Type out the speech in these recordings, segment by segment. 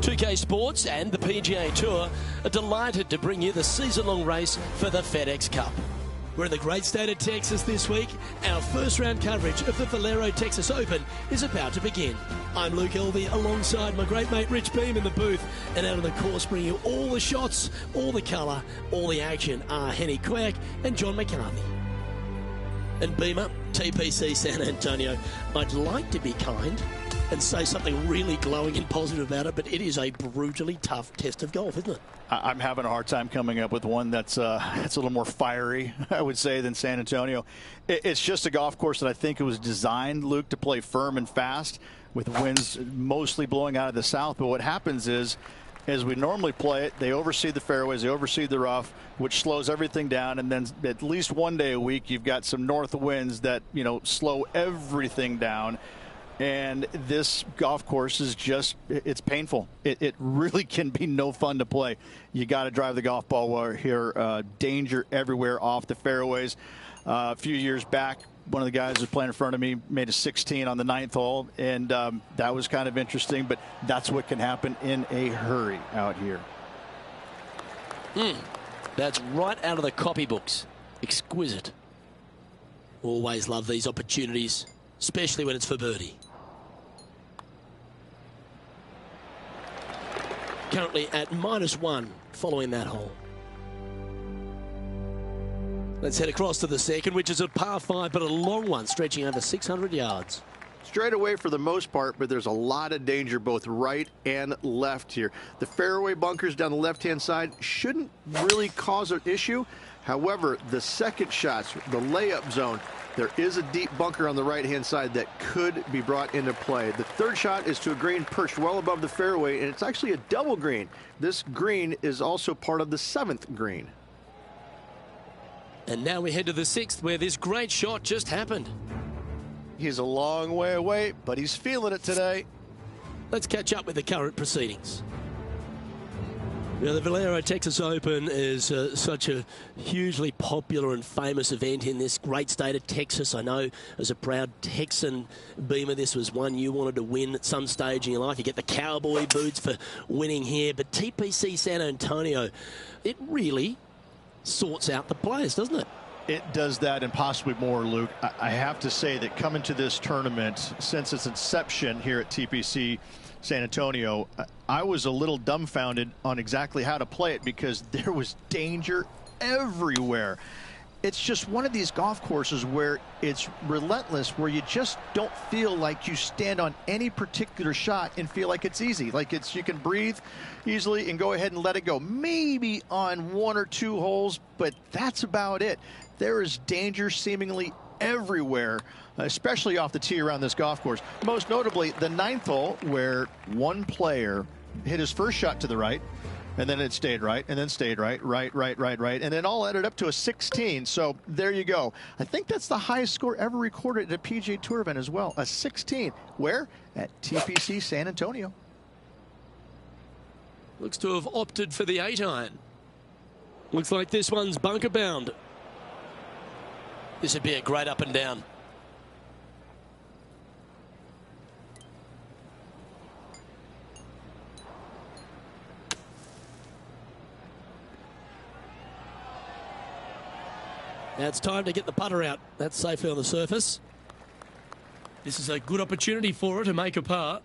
2K Sports and the PGA Tour are delighted to bring you the season-long race for the FedEx Cup. We're in the great state of Texas this week. Our first round coverage of the Valero Texas Open is about to begin. I'm Luke Elvey alongside my great mate Rich Beam in the booth, and out on the course bringing you all the shots, all the colour, all the action are Henny Quirk and John McCarthy. And Beamer, TPC San Antonio, I'd like to be kind and say something really glowing and positive about it, but it is a brutally tough test of golf, isn't it? I'm having a hard time coming up with one that's a little more fiery, I would say, than San Antonio. It's just a golf course that I think it was designed, Luke, to play firm and fast with winds mostly blowing out of the south. But what happens is, as we normally play it, they overseed the fairways, they overseed the rough, which slows everything down. And then at least one day a week, you've got some north winds that, slow everything down. And this golf course is just, it's painful. It really can be no fun to play. You got to drive the golf ball here. Danger everywhere off the fairways. A few years back, one of the guys who was playing in front of me made a 16 on the 9th hole, and that was kind of interesting, but that's what can happen in a hurry out here. That's right out of the copybooks. Exquisite. Always love these opportunities, especially when it's for birdie. Currently at -1 following that hole. Let's head across to the second, which is a par 5, but a long one, stretching over 600 yards. Straight away for the most part, but there's a lot of danger both right and left here. The fairway bunkers down the left-hand side shouldn't really cause an issue. However, the second shots, the layup zone, there is a deep bunker on the right-hand side that could be brought into play. The third shot is to a green perched well above the fairway, and it's actually a double green. This green is also part of the 7th green. And now we head to the 6th, where this great shot just happened. He's a long way away, but he's feeling it today. Let's catch up with the current proceedings. Now, the Valero Texas Open is such a hugely popular and famous event in this great state of Texas. I know as a proud Texan, Beamer, this was one you wanted to win at some stage in your life. You get the cowboy boots for winning here. But TPC San Antonio, it really sorts out the players, doesn't it? It does that and possibly more, Luke. I have to say that coming to this tournament, since its inception here at TPC San Antonio, I was a little dumbfounded on exactly how to play it because there was danger everywhere. It's just one of these golf courses where it's relentless, where you just don't feel like you stand on any particular shot and feel like it's easy. Like you can breathe easily and go ahead and let it go. Maybe on 1 or 2 holes, but that's about it. There is danger seemingly everywhere, especially off the tee around this golf course. Most notably, the 9th hole, where one player hit his first shot to the right, and then it stayed right, and then stayed right, and then all added up to a 16. So there you go. I think that's the highest score ever recorded at a PGA Tour event as well, a 16. Where? At TPC San Antonio. Looks to have opted for the 8-iron. Looks like this one's bunker bound. This would be a great up and down. Now it's time to get the putter out. That's safely on the surface. This is a good opportunity for her to make a par.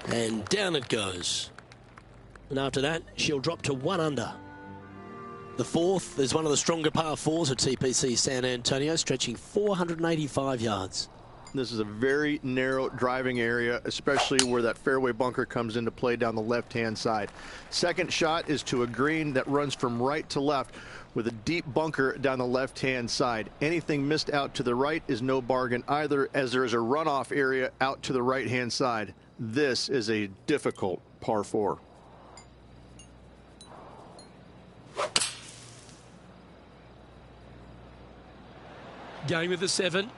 And down it goes. And after that, she'll drop to 1 under. The 4th is one of the stronger par 4s at TPC San Antonio, stretching 485 yards. This is a very narrow driving area, especially where that fairway bunker comes into play down the left-hand side. Second shot is to a green that runs from right to left with a deep bunker down the left-hand side. Anything missed out to the right is no bargain either, as there is a runoff area out to the right-hand side. This is a difficult par 4. Going with the 7.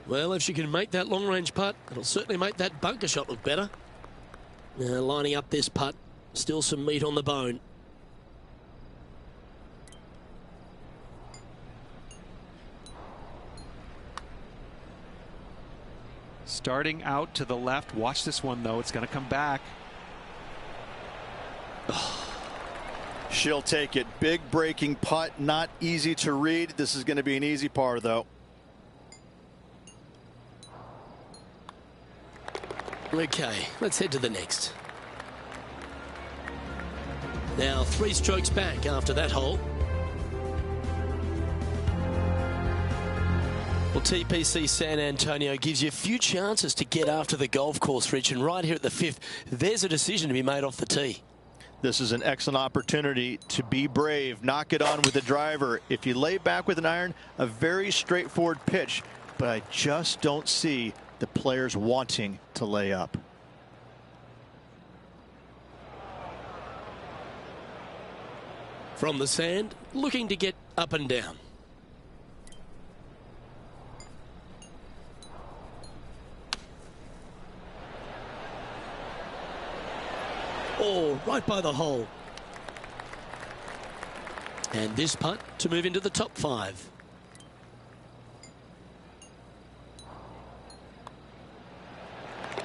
Well, if she can make that long-range putt, it'll certainly make that bunker shot look better. Now, lining up this putt, still some meat on the bone. Starting out to the left. Watch this one, though. It's going to come back. She'll take it. Big breaking putt, not easy to read. This is going to be an easy par, though. Okay, let's head to the next. Now 3 strokes back after that hole. Well, TPC San Antonio gives you a few chances to get after the golf course, Rich, and right here at the 5th, there's a decision to be made off the tee. This is an excellent opportunity to be brave, knock it on with the driver. If you lay back with an iron, a very straightforward pitch, but I just don't see the players wanting to lay up. From the sand, looking to get up and down. Oh, right by the hole. And this putt to move into the top 5.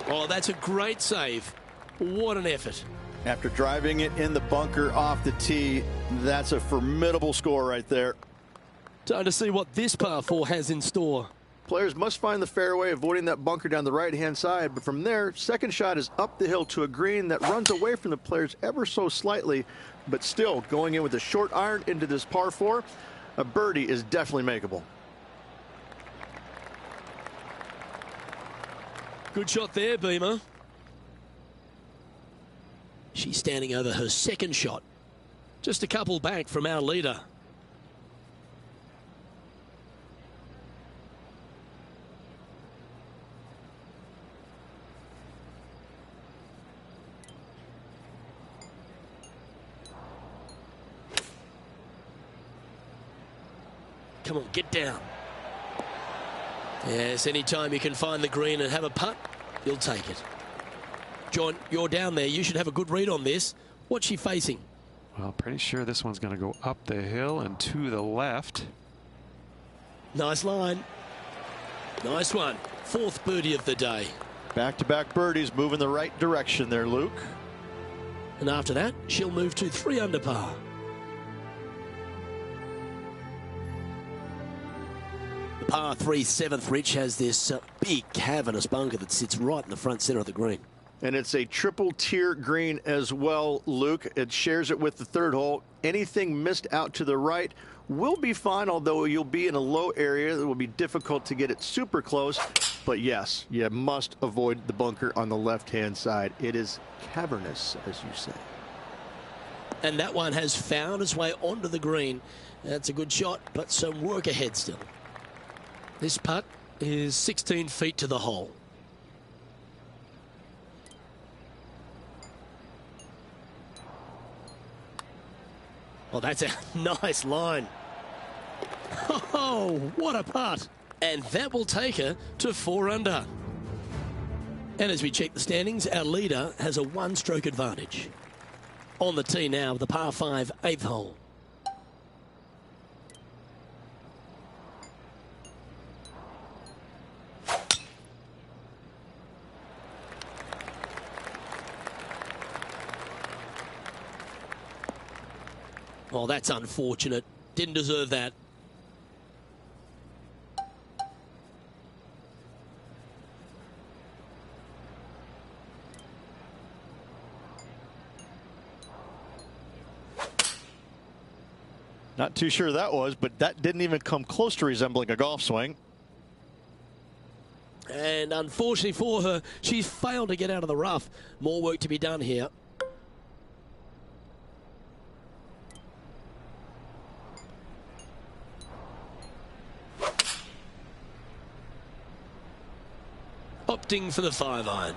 Oh, that's a great save. What an effort. After driving it in the bunker off the tee, that's a formidable score right there. Time to see what this par 4 has in store. Players must find the fairway, avoiding that bunker down the right-hand side. But from there, second shot is up the hill to a green that runs away from the players ever so slightly, but still going in with a short iron into this par 4. A birdie is definitely makeable. Good shot there, Beamer. She's standing over her second shot. Just a couple back from our leader. Come on, get down. Yes, anytime you can find the green and have a putt, you'll take it. John, you're down there. You should have a good read on this. What's she facing? Well, pretty sure this one's going to go up the hill and to the left. Nice line. Nice one. 4th birdie of the day. Back-to-back birdies, moving the right direction there, Luke. And after that, she'll move to 3 under par. The par 3 7th, Rich, has this big cavernous bunker that sits right in the front center of the green. And it's a triple tier green as well, Luke. It shares it with the 3rd hole. Anything missed out to the right will be fine, although you'll be in a low area that will be difficult to get it super close. But yes, you must avoid the bunker on the left-hand side. It is cavernous, as you say. And that one has found its way onto the green. That's a good shot, but some work ahead still. This putt is 16 feet to the hole. Oh, that's a nice line. Oh, what a putt. And that will take her to 4 under. And as we check the standings, our leader has a 1-stroke advantage. On the tee now, the par 5 8th hole. Oh, that's unfortunate. Didn't deserve that. Not too sure that was, but that didn't even come close to resembling a golf swing. And unfortunately for her, she's failed to get out of the rough. More work to be done here. Opting for the 5-iron.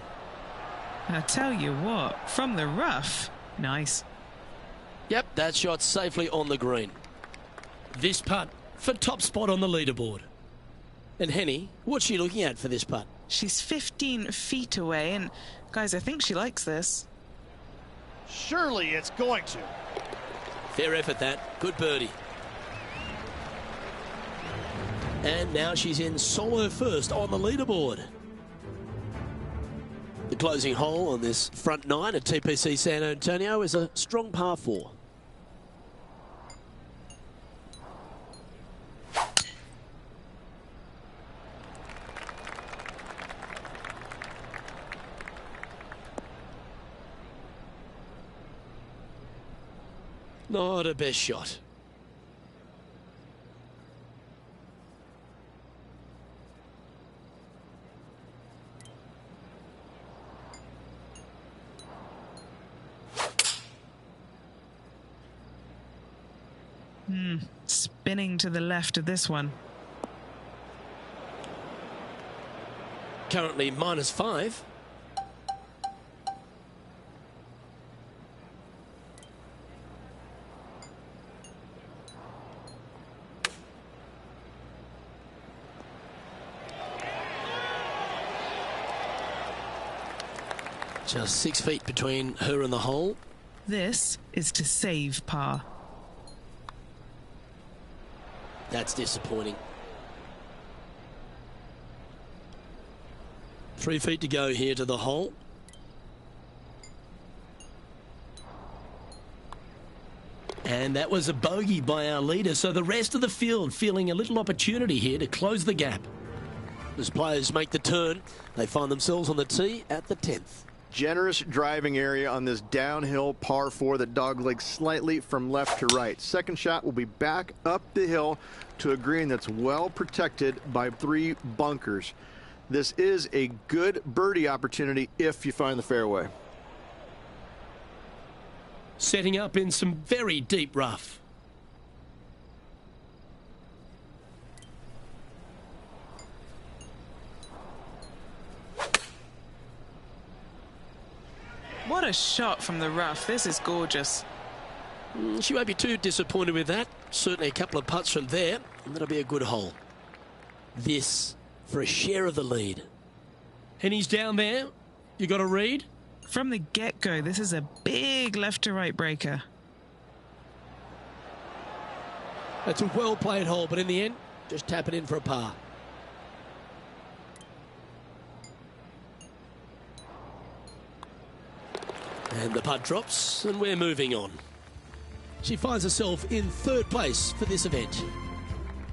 I tell you what, from the rough, nice. Yep, that shot safely on the green. This putt for top spot on the leaderboard. And Henny, what's she looking at for this putt? She's 15 feet away, and guys, I think she likes this. Surely it's going to. Fair effort, that. Good birdie. And now she's in solo first on the leaderboard. The closing hole on this front nine at TPC San Antonio is a strong par 4. Not a best shot. Spinning to the left of this one. Currently -5. Just 6 feet between her and the hole. This is to save par. That's disappointing. 3 feet to go here to the hole. And that was a bogey by our leader, so the rest of the field feeling a little opportunity here to close the gap. As players make the turn, they find themselves on the tee at the 10th. Generous driving area on this downhill par 4 that doglegs slightly from left to right. Second shot will be back up the hill to a green that's well protected by 3 bunkers. This is a good birdie opportunity if you find the fairway. Setting up in some very deep rough. What a shot from the rough. This is gorgeous. She won't be too disappointed with that. Certainly a couple of putts from there, and that'll be a good hole. This for a share of the lead. And he's down there. You got a read? From the get-go, this is a big left-to-right breaker. That's a well-played hole, but in the end, just tap it in for a par. And the putt drops, and we're moving on. She finds herself in 3rd place for this event.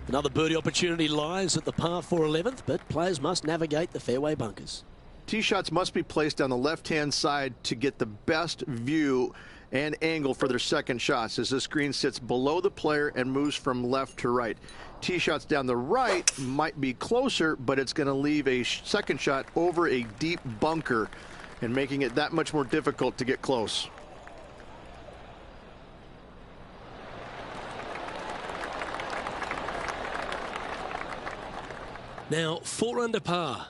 Another birdie opportunity lies at the par 4 11th, but players must navigate the fairway bunkers. Tee shots must be placed on the left-hand side to get the best view and angle for their second shots, as this green sits below the player and moves from left to right. Tee shots down the right might be closer, but it's going to leave a second shot over a deep bunker and making it that much more difficult to get close. Now 4 under par.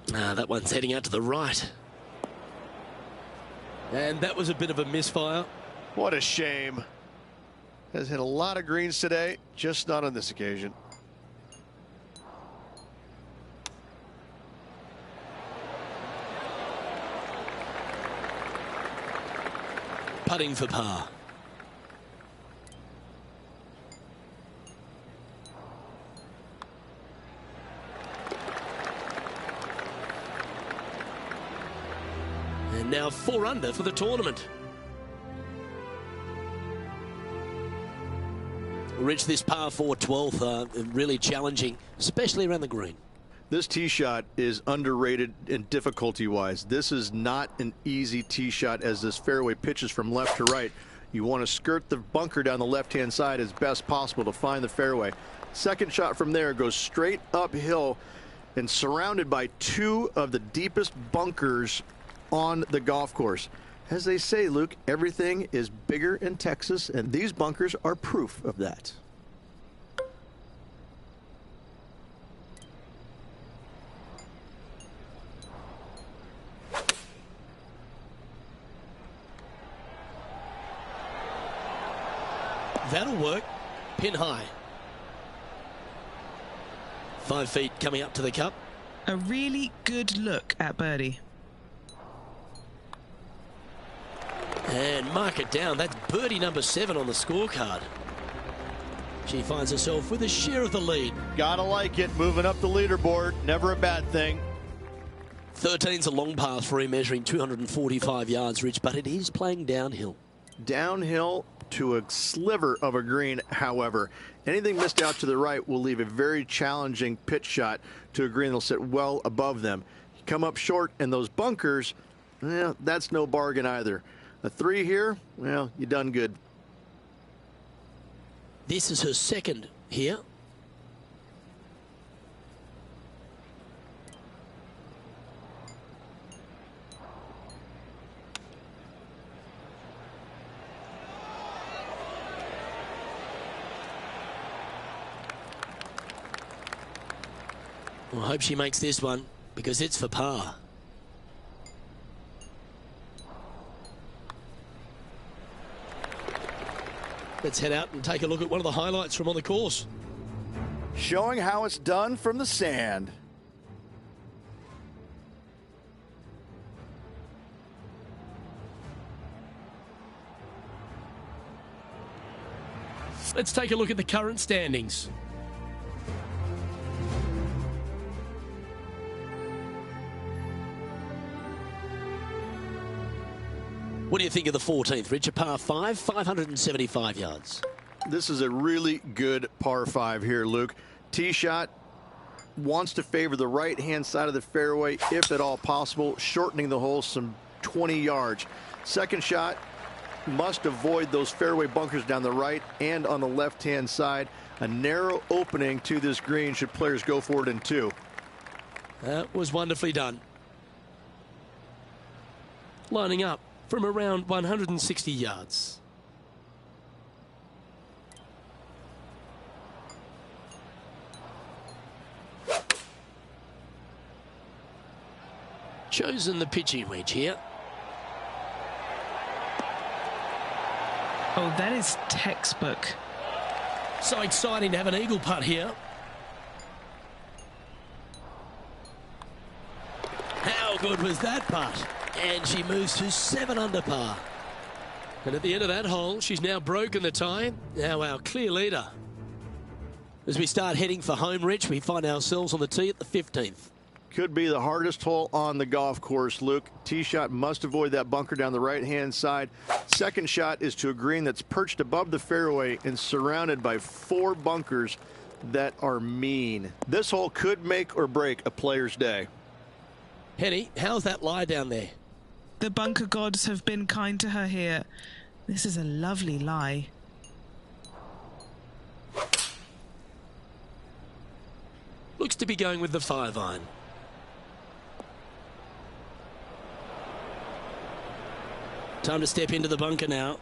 That one's heading out to the right. And that was a bit of a misfire. What a shame. Has hit a lot of greens today, just not on this occasion. Putting for par. And now 4 under for the tournament. Reach this par 4 12th, really challenging, especially around the green. This tee shot is underrated in difficulty-wise. This is not an easy tee shot as this fairway pitches from left to right. You want to skirt the bunker down the left-hand side as best possible to find the fairway. Second shot from there goes straight uphill and surrounded by 2 of the deepest bunkers on the golf course. As they say, Luke, everything is bigger in Texas, and these bunkers are proof of that. That'll work. Pin high. 5 feet coming up to the cup. A really good look at birdie. And mark it down. That's birdie number 7 on the scorecard. She finds herself with a share of the lead. Gotta like it. Moving up the leaderboard. Never a bad thing. 13's a long pass for him, measuring 245 yards, Rich, but it is playing downhill. Downhill to a sliver of a green, however. Anything missed out to the right will leave a very challenging pitch shot to a green that'll sit well above them. You come up short, and those bunkers, that's no bargain either. A 3 here, well, you done good. This is her second here. Well, I hope she makes this one, because it's for par. Let's head out and take a look at one of the highlights from on the course. Showing how it's done from the sand. Let's take a look at the current standings. What do you think of the 14th, Rich? A par 5, 575 yards. This is a really good par 5 here, Luke. Tee shot wants to favor the right-hand side of the fairway, if at all possible, shortening the hole some 20 yards. Second shot must avoid those fairway bunkers down the right and on the left-hand side. A narrow opening to this green should players go for it in 2. That was wonderfully done. Lining up from around 160 yards. Chosen the pitching wedge here. Oh, that is textbook. So exciting to have an eagle putt here. How good was that putt? And she moves to 7 under par. And at the end of that hole, she's now broken the tie. Now our clear leader. As we start heading for home, Rich, we find ourselves on the tee at the 15th. Could be the hardest hole on the golf course, Luke. Tee shot must avoid that bunker down the right-hand side. Second shot is to a green that's perched above the fairway and surrounded by 4 bunkers that are mean. This hole could make or break a player's day. Penny, how's that lie down there? The bunker gods have been kind to her here. This is a lovely lie. Looks to be going with the 5-iron. Time to step into the bunker now.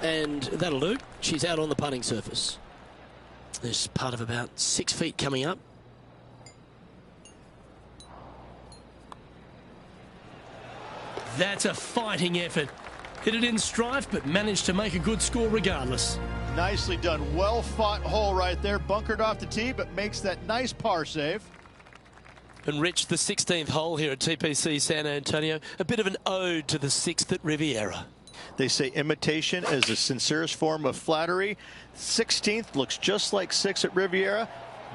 And that'll do. She's out on the putting surface. There's part of about 6 feet coming up. That's a fighting effort. Hit it in strife, but managed to make a good score regardless. Nicely done. Well fought hole right there. Bunkered off the tee, but makes that nice par save. And Rich, the 16th hole here at TPC San Antonio, a bit of an ode to the 6th at Riviera. They say imitation is the sincerest form of flattery. 16th looks just like 6 at Riviera.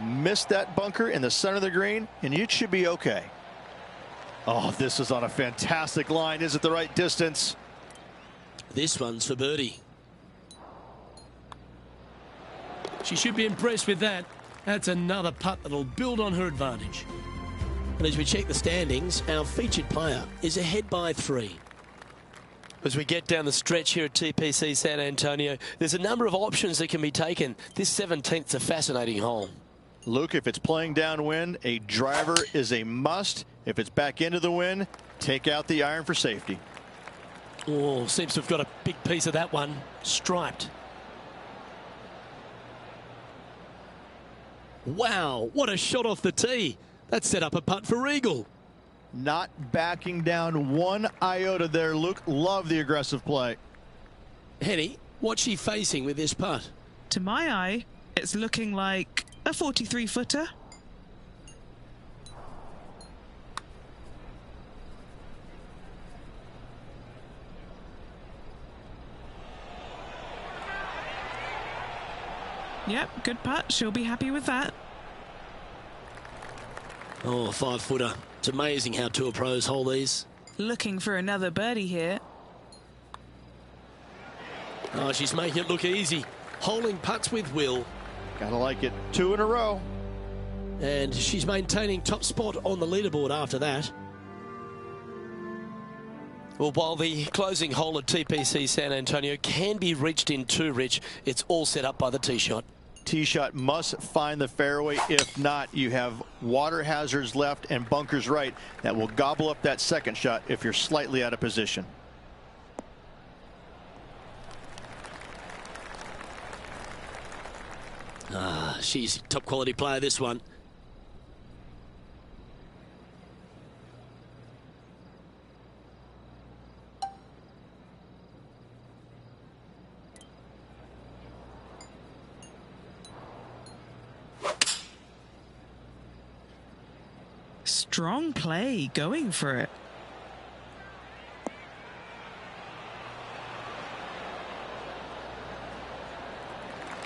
Missed that bunker in the center of the green, and you should be okay. Oh, this is on a fantastic line. Is it the right distance? This one's for birdie. She should be impressed with that. That's another putt that'll build on her advantage. And as we check the standings, our featured player is ahead by 3. As we get down the stretch here at TPC San Antonio, there's a number of options that can be taken. This 17th's a fascinating hole. Luke, if it's playing downwind, a driver is a must. If it's back into the wind, take out the iron for safety. Oh, seems to have got a big piece of that one. Striped. Wow, what a shot off the tee. That set up a putt for eagle. Not backing down one iota there, Luke. Love the aggressive play. Henny, what's she facing with this putt? To my eye, it's looking like a 43-footer. Yep, good putt. She'll be happy with that. Oh, 5-footer. It's amazing how tour pros hold these. Looking for another birdie here. Oh, she's making it look easy. Holding putts with will. Gotta like it. 2 in a row. And she's maintaining top spot on the leaderboard after that. Well, while the closing hole at TPC San Antonio can be reached in 2, Rich, it's all set up by the tee shot. Tee shot must find the fairway. If not, you have water hazards left and bunkers right that will gobble up that second shot if you're slightly out of position. Ah, she's a top quality player, this one. Strong play, going for it.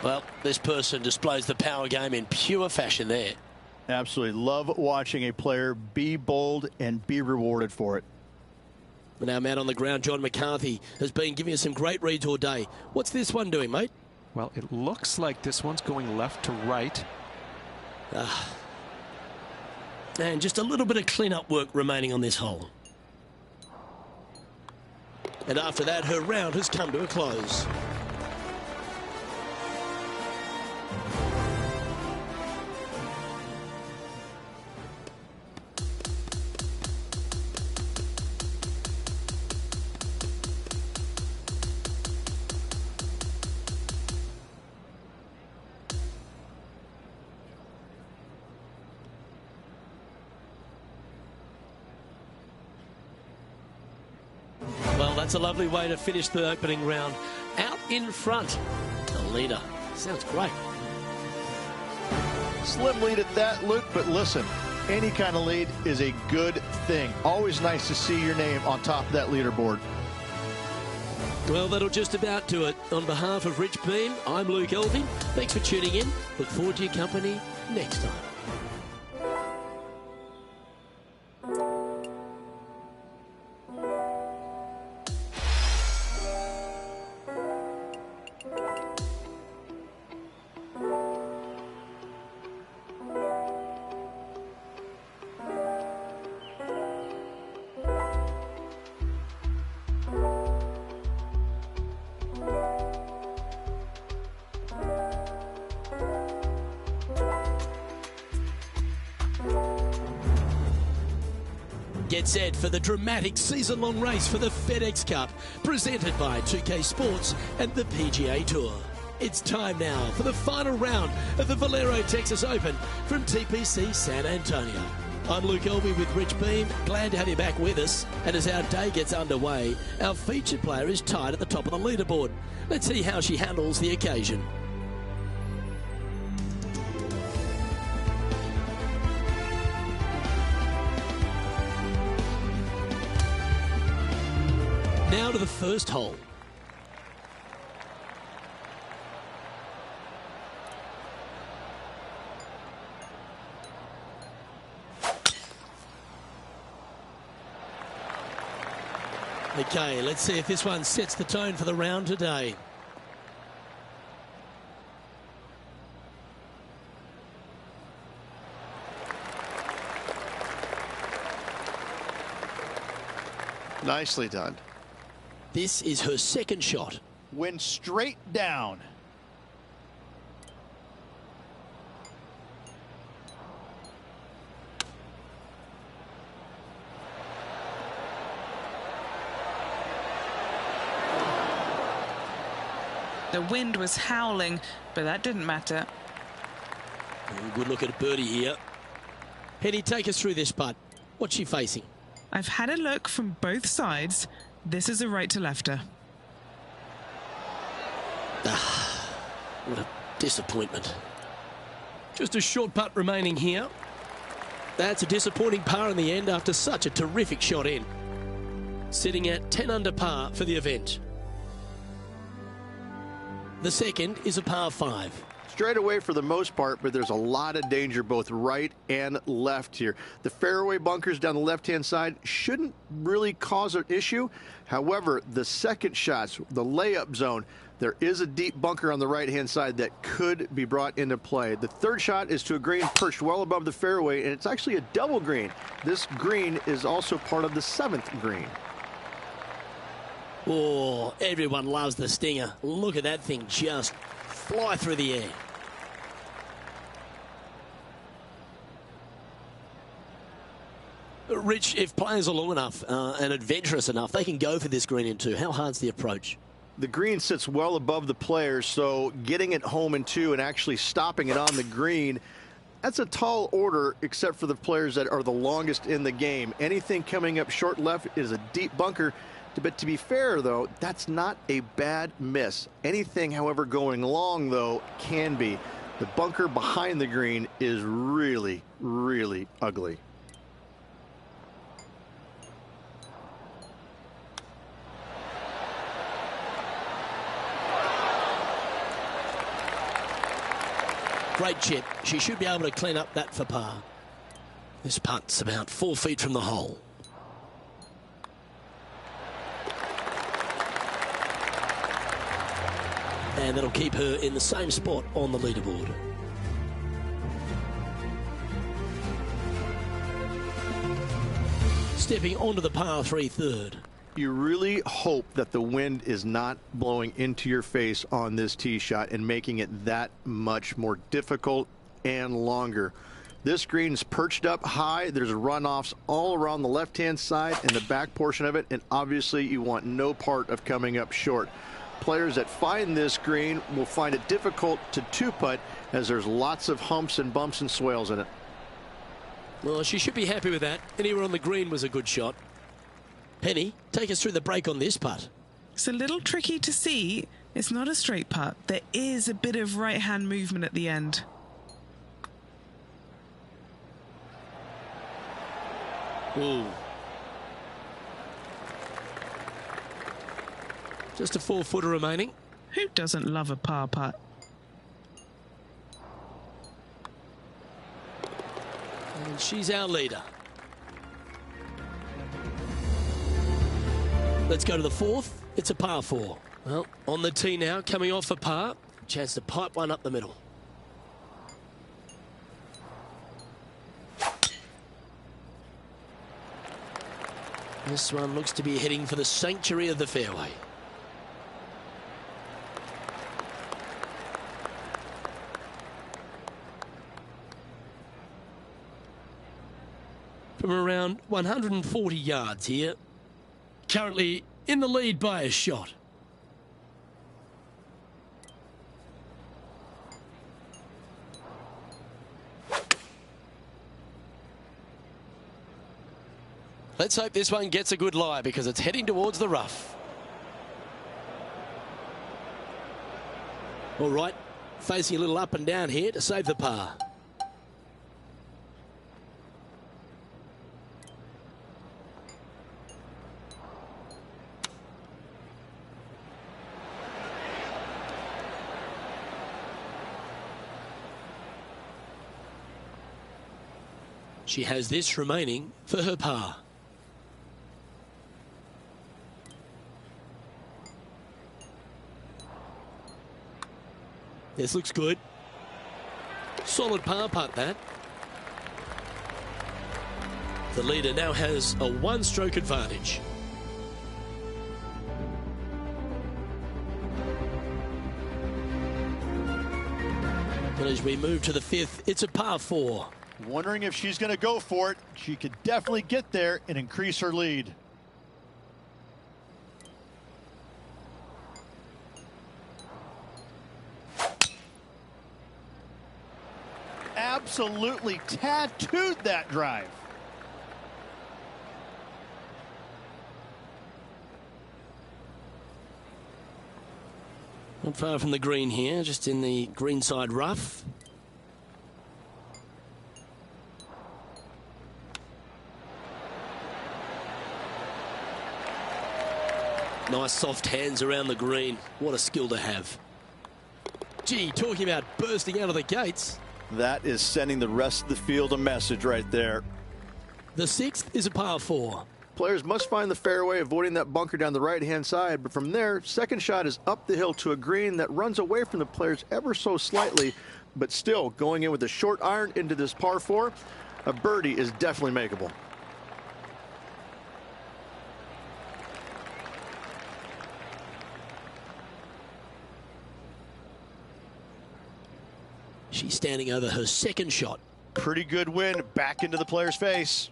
Well, this person displays the power game in pure fashion there. Absolutely. Love watching a player be bold and be rewarded for it. Now, man on the ground, John McCarthy, has been giving us some great reads all day. What's this one doing, mate? Well, it looks like this one's going left to right. And just a little bit of clean-up work remaining on this hole. And after that, her round has come to a close. Well, that's a lovely way to finish the opening round. Out in front, the leader. Sounds great. Slim lead at that, Luke, but listen, any kind of lead is a good thing. Always nice to see your name on top of that leaderboard. Well, that'll just about do it. On behalf of Rich Beam, I'm Luke Elving. Thanks for tuning in. Look forward to your company next time. Get set for the dramatic season-long race for the FedEx Cup, presented by 2K Sports and the PGA Tour. It's time now for the final round of the Valero Texas Open from TPC San Antonio. I'm Luke Elvey with Rich Beam. Glad to have you back with us. And as our day gets underway, our featured player is tied at the top of the leaderboard. Let's see how she handles the occasion. Now to the first hole. Okay, let's see if this one sets the tone for the round today. Nicely done. This is her second shot. Went straight down. The wind was howling, but that didn't matter. Good look at birdie here. Penny, take us through this putt. What's she facing? I've had a look from both sides. This is a right to lefter. What a disappointment. Just a short putt remaining here. That's a disappointing par in the end after such a terrific shot in. Sitting at 10 under par for the event. The second is a par 5. Straight away for the most part, but there's a lot of danger both right and left here. The fairway bunkers down the left-hand side shouldn't really cause an issue. However, the second shots, the layup zone, there is a deep bunker on the right-hand side that could be brought into play. The third shot is to a green perched well above the fairway, and it's actually a double green. This green is also part of the 7th green. Oh, everyone loves the stinger. Look at that thing just fly through the air. Rich, if players are long enough and adventurous enough, they can go for this green in 2. How hard's the approach? The green sits well above the players, so getting it home in 2 and actually stopping it on the green, that's a tall order, except for the players that are the longest in the game. Anything coming up short left is a deep bunker. But to be fair, though, that's not a bad miss. Anything, however, going long, though, can be. The bunker behind the green is really, really ugly. Great chip. She should be able to clean up that for par. This putt's about 4 feet from the hole. And that'll keep her in the same spot on the leaderboard. Stepping onto the par 3 third. You really hope that the wind is not blowing into your face on this tee shot and making it that much more difficult and longer. This green's perched up high. There's runoffs all around the left-hand side and the back portion of it, and obviously you want no part of coming up short. Players that find this green will find it difficult to 2-putt as there's lots of humps and bumps and swales in it. Well, she should be happy with that. Anywhere on the green was a good shot. Penny, take us through the break on this putt. It's a little tricky to see. It's not a straight putt. There is a bit of right-hand movement at the end. Ooh. Just a 4-footer remaining. Who doesn't love a par putt? And she's our leader. Let's go to the 4th. It's a par 4. Well, on the tee now, coming off a par. Chance to pipe one up the middle. This one looks to be heading for the sanctuary of the fairway. From around 140 yards here. Currently in the lead by a shot. Let's hope this one gets a good lie because it's heading towards the rough. All right, facing a little up and down here to save the par. She has this remaining for her par. This looks good. Solid par putt, that. The leader now has a 1-stroke advantage. But as we move to the 5th, it's a par 4. Wondering if she's going to go for it. She could definitely get there and increase her lead. absolutely tattooed that drive. Not far from the green here, just in the greenside rough. Nice soft hands around the green. What a skill to have. Gee, talking about bursting out of the gates. That is sending the rest of the field a message right there. The 6th is a par 4. Players must find the fairway, avoiding that bunker down the right-hand side. But from there, second shot is up the hill to a green that runs away from the players ever so slightly. But still, going in with a short iron into this par 4, a birdie is definitely makeable. She's standing over her second shot. Pretty good win back into the player's face.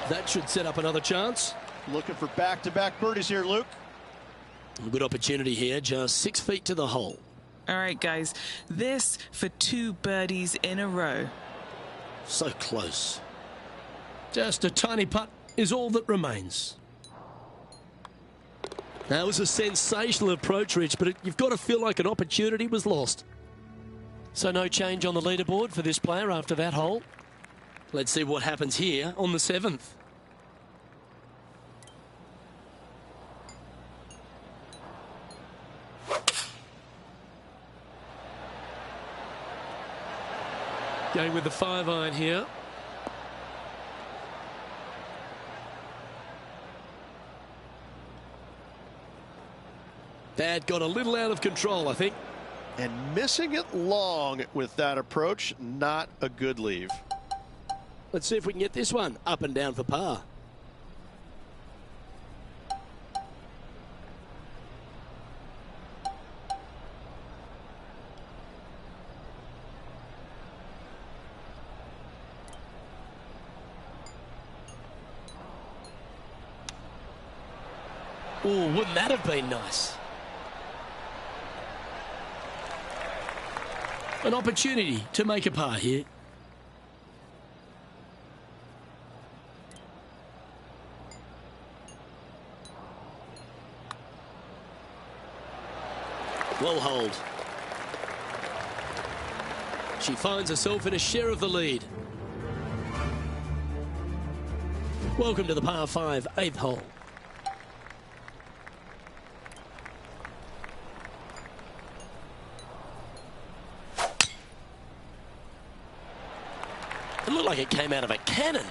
That should set up another chance. Looking for back-to-back birdies here, Luke. A good opportunity here, just 6 feet to the hole. All right, guys, this for 2 birdies in a row. So close. Just a tiny putt is all that remains. That was a sensational approach, Rich, but you've got to feel like an opportunity was lost. So no change on the leaderboard for this player after that hole. Let's see what happens here on the 7th. Going with the 5-iron here. Dad got a little out of control, I think. And missing it long with that approach, not a good leave. Let's see if we can get this one up and down for par. Oh, wouldn't that have been nice? An opportunity to make a par here. Well holed. She finds herself in a share of the lead. Welcome to the par 5, 8th hole. It looked like it came out of a cannon.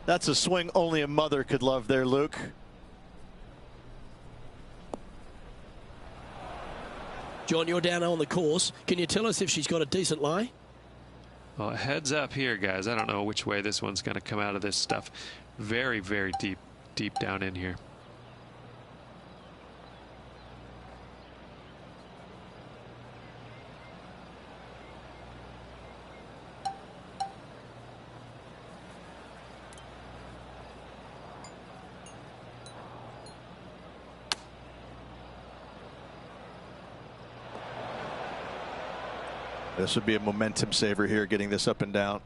That's a swing only a mother could love there, Luke. John, you're down on the course. Can you tell us if she's got a decent lie? Well, heads up here, guys. I don't know which way this one's going to come out of this stuff. Very, very deep down in here. This would be a momentum saver here, getting this up and down.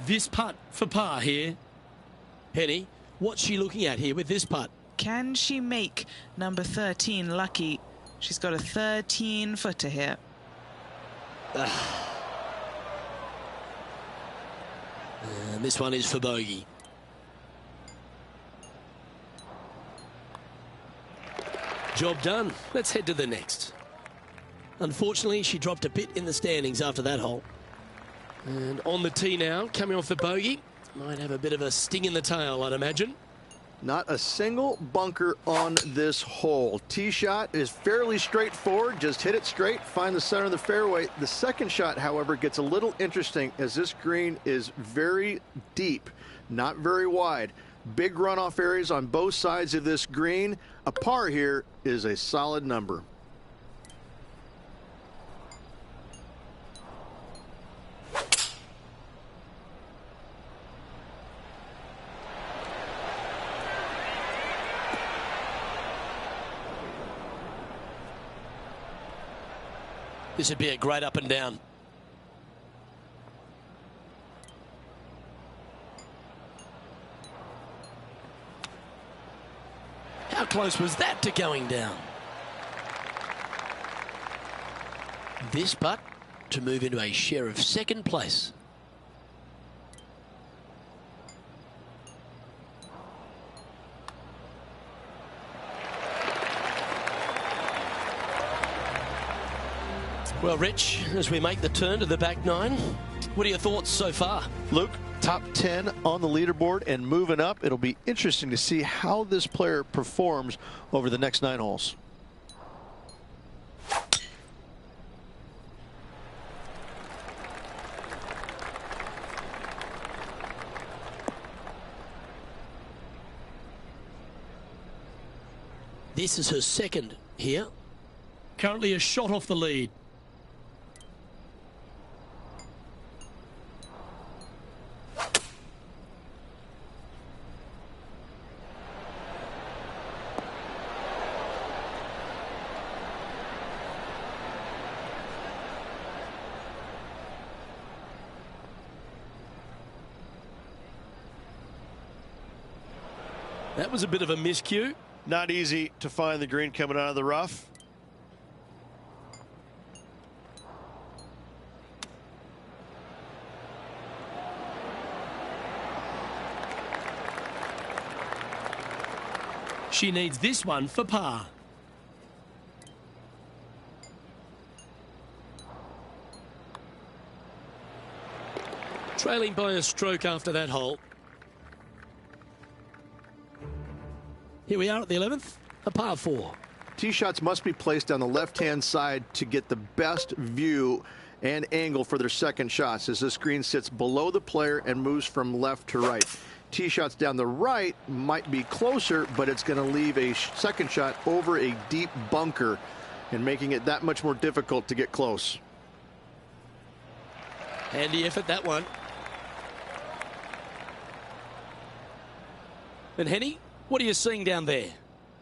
This putt for par here. Penny, what's she looking at here with this putt? Can she make number 13 lucky? She's got a 13-footer here. And this one is for bogey. Job done. Let's head to the next. Unfortunately, she dropped a bit in the standings after that hole. And on the tee now, coming off the bogey. Might have a bit of a sting in the tail, I'd imagine. Not a single bunker on this hole. Tee shot is fairly straightforward. Just hit it straight, find the center of the fairway. The second shot, however, gets a little interesting as this green is very deep, not very wide. Big runoff areas on both sides of this green. A par here is a solid number. This would be a great up and down. How close was that to going down? This putt to move into a share of second place. Well, Rich, as we make the turn to the back nine, what are your thoughts so far? Luke, top 10 on the leaderboard and moving up. It'll be interesting to see how this player performs over the next 9 holes. This is her second here. Currently a shot off the lead. That was a bit of a miscue. Not easy to find the green coming out of the rough. She needs this one for par. Trailing by a stroke after that hole. Here we are at the 11th, a par 4. Tee shots must be placed on the left-hand side to get the best view and angle for their second shots as this green sits below the player and moves from left to right. Tee shots down the right might be closer, but it's going to leave a second shot over a deep bunker and making it that much more difficult to get close. Handy effort, that one. And Henny, what are you seeing down there?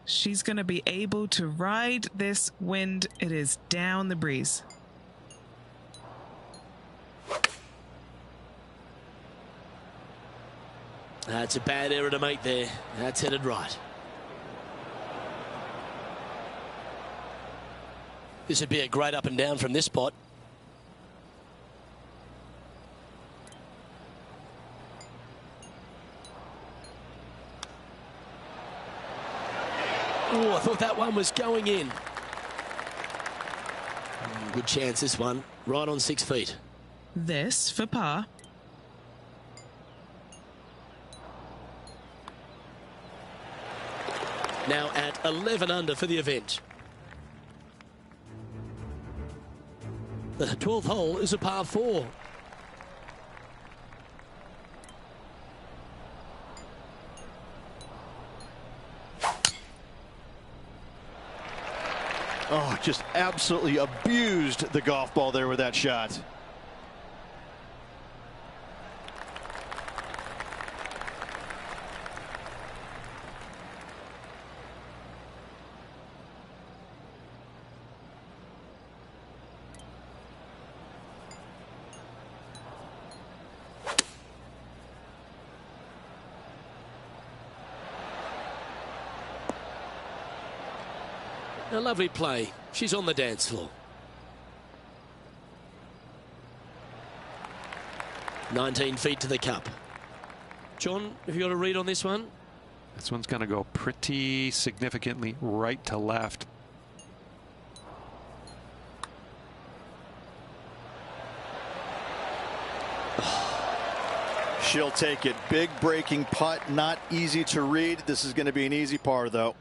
She's going to be able to ride this wind. It is down the breeze. That's a bad error to make there. That's headed right. This would be a great up and down from this spot. Oh, I thought that one was going in. Good chance, this one. Right on 6 feet. This for par. Now at 11 under for the event. The 12th hole is a par 4. Oh, just absolutely abused the golf ball there with that shot. A lovely play. She's on the dance floor. 19 feet to the cup. John, have you got a read on this one? This one's going to go pretty significantly right to left. She'll take it. Big breaking putt, not easy to read. This is going to be an easy par, though.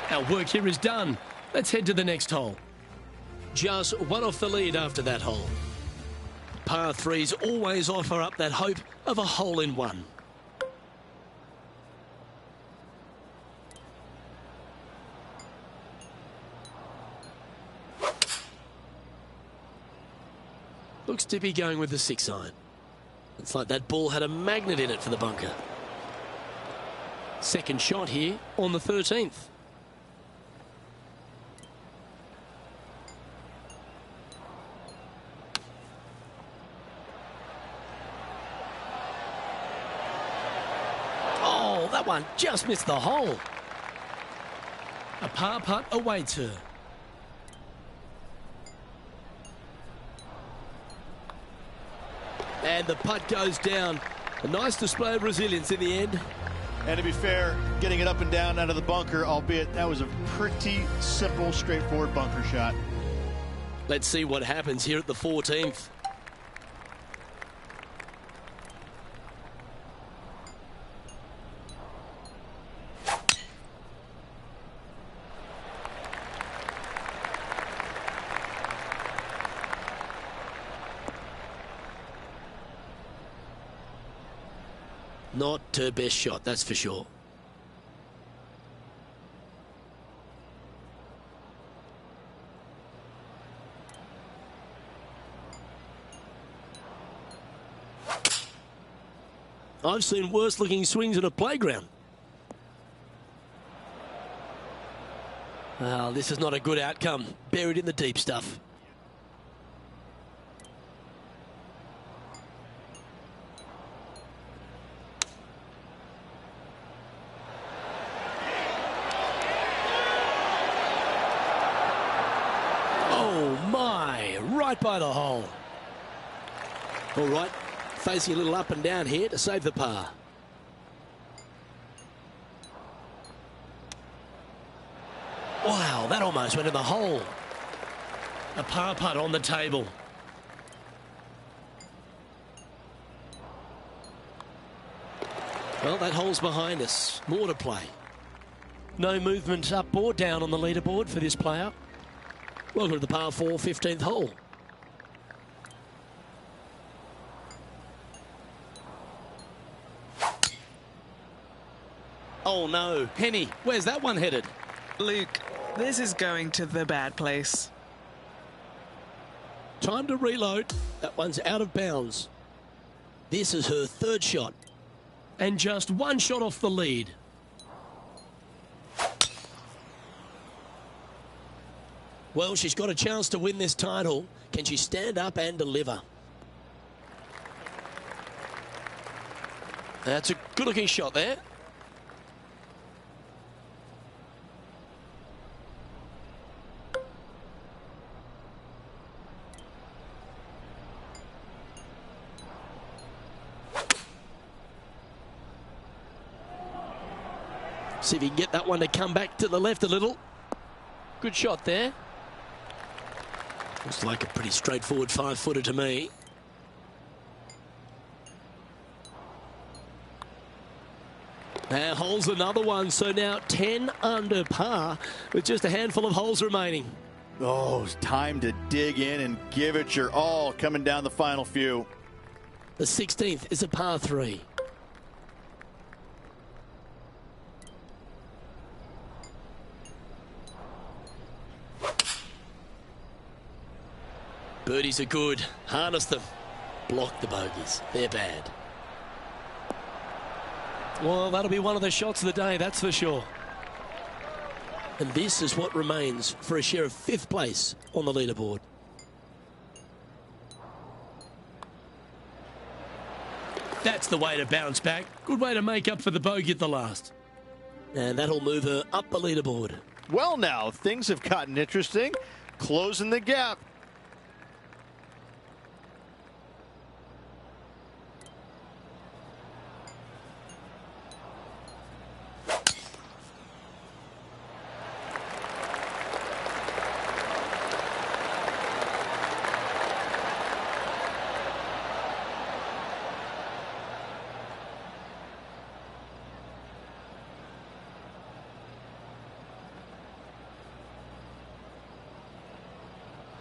Our work here is done. Let's head to the next hole. Just one off the lead after that hole. Par threes always offer up that hope of a hole in one. Looks to be going with the 6-iron. It's like that ball had a magnet in it for the bunker. Second shot here on the 13th. Oh, that one just missed the hole. A par putt awaits her. And the putt goes down. A nice display of resilience in the end. And to be fair, getting it up and down out of the bunker, albeit that was a pretty simple, straightforward bunker shot. Let's see what happens here at the 14th. Not her best shot, that's for sure. I've seen worse looking swings at a playground. Well, this is not a good outcome. Buried in the deep stuff. Right by the hole. All right, facing a little up and down here to save the par. Wow, that almost went in the hole. A par putt on the table. Well, that hole's behind us. More to play. No movement up or down on the leaderboard for this player. Welcome to the par 4 15th hole. Oh no, Penny, where's that one headed? Luke, this is going to the bad place. Time to reload. That one's out of bounds. This is her third shot. And just one shot off the lead. Well, she's got a chance to win this title. Can she stand up and deliver? That's a good-looking shot there. See if he can get that one to come back to the left a little. Good shot there. Looks like a pretty straightforward 5-footer to me. Now holes another one, so now 10 under par with just a handful of holes remaining. Oh, it's time to dig in and give it your all coming down the final few. The 16th is a par 3. Birdies are good. Harness them. Block the bogeys. They're bad. Well, that'll be one of the shots of the day, that's for sure. And this is what remains for a share of 5th place on the leaderboard. That's the way to bounce back. Good way to make up for the bogey at the last. And that'll move her up the leaderboard. Well, now, things have gotten interesting. Closing the gap.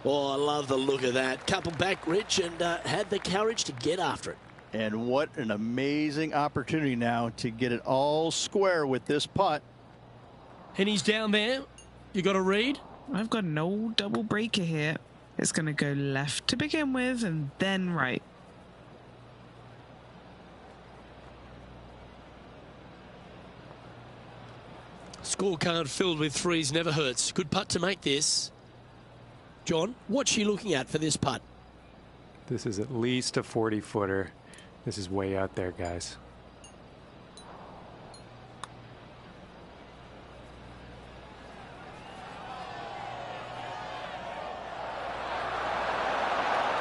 Oh, I love the look of that. Couple back, Rich, and had the courage to get after it. And what an amazing opportunity now to get it all square with this putt. And he's down there. You got a read? I've got an old double breaker here. It's going to go left to begin with and then right. Scorecard filled with threes never hurts. Good putt to make this. John, what's she looking at for this putt? This is at least a 40-footer. This is way out there, guys.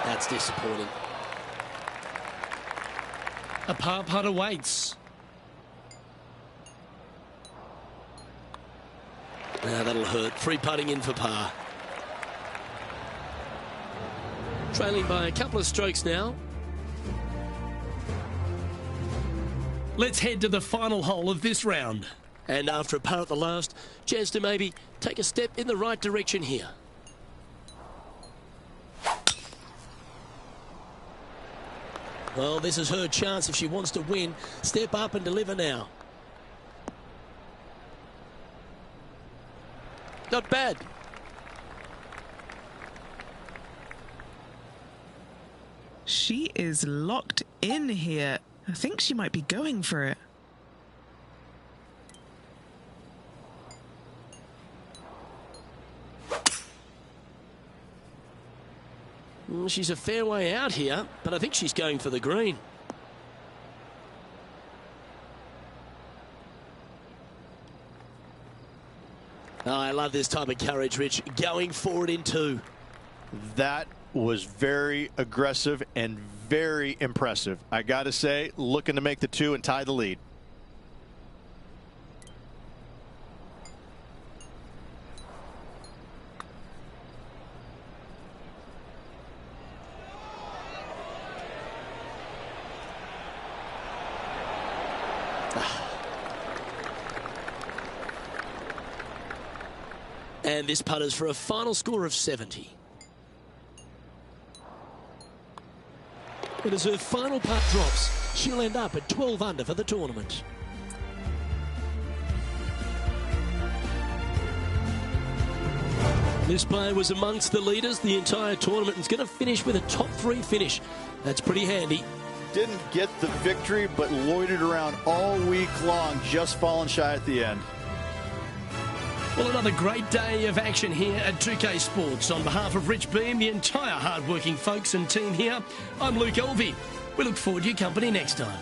That's disappointing. A par putt awaits. Now that'll hurt. Free putting in for par. Trailing by a couple of strokes now. Let's head to the final hole of this round. And after a par at the last, chance to maybe take a step in the right direction here. Well, this is her chance if she wants to win. Step up and deliver now. Not bad. She is locked in here. I think she might be going for it. She's a fair way out here, but I think she's going for the green. Oh, I love this type of courage, Rich. Going forward in two. That was very aggressive and very impressive. I got to say, looking to make the two and tie the lead. And this putt is for a final score of 70. But as her final putt drops, she'll end up at 12 under for the tournament. This player was amongst the leaders the entire tournament and is going to finish with a top 3 finish. That's pretty handy. Didn't get the victory, but loitered around all week long, just falling shy at the end. Well, another great day of action here at 2K Sports. On behalf of Rich Beam, the entire hard-working folks and team here, I'm Luke Elvey. We look forward to your company next time.